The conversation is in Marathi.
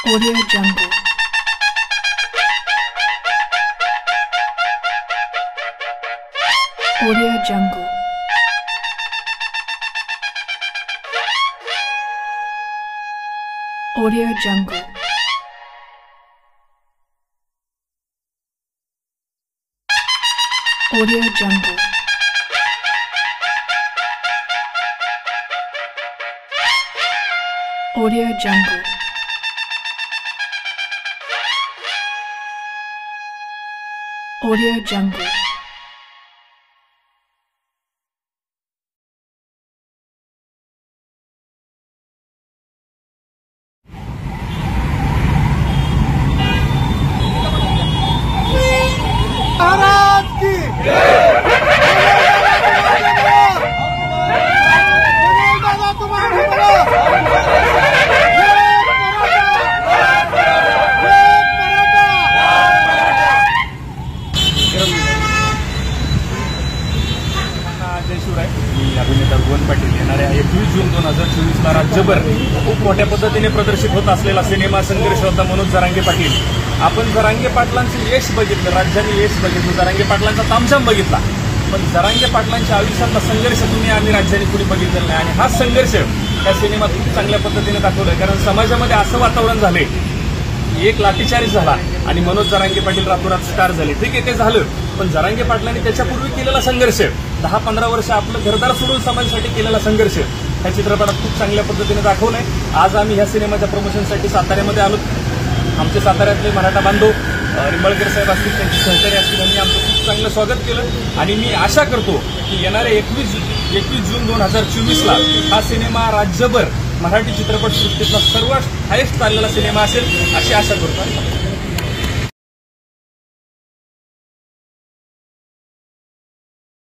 Audio Jungle. Audio Jungle. Audio Jungle. Audio Jungle. Audio Jungle. Audio Jungle. Maharaj की दादा तुम्हारे जय शिवराय. मी अभिनेता रोहन पाटील. येणाऱ्या 21 जून 2024ला राज्यभर खूप मोठ्या पद्धतीने प्रदर्शित होत असलेला सिनेमा संघर्ष होता मनोज जरांगे पाटील. आपण जरांगे पाटलांचं यश बघितलं, राज्याने यश बघितलं, जरांगे पाटलांचा तामझाम बघितला, पण जरांगे पाटलांच्या आयुष्यातला संघर्ष तुम्ही आम्ही राज्याने कुणी बघितलेला नाही. आणि हा संघर्ष त्या सिनेमात खूप चांगल्या पद्धतीने दाखवलाय. कारण समाजामध्ये असं वातावरण झाले, एक लाठीचार्ज झाला आणि मनोज जरांगे पाटील रातोरात स्टार झाले. ठीक आहे, ते झालं, पण जरांगे पाटलांनी त्याच्यापूर्वी केलेला संघर्ष, 10-15 वर्ष आपलं घरदार सोडून समाजासाठी केलेला संघर्ष ह्या चित्रपटात खूप चांगल्या पद्धतीने दाखवलाय. आज आम्ही ह्या सिनेमाच्या प्रमोशनसाठी साताऱ्यामध्ये आलो. आमचे साताऱ्यातले मराठा बांधव निंबाळकर साहेब असतील, त्यांचे सहकारी असतील, यांनी आमचं खूप चांगलं स्वागत केलं. आणि मी आशा करतो की येणाऱ्या 21 जून 2024ला हा सिनेमा राज्यभर मराठी चित्रपट सृष्टीतला सर्वात हायेस्ट चाललेला सिनेमा असेल अशी आशा करतो.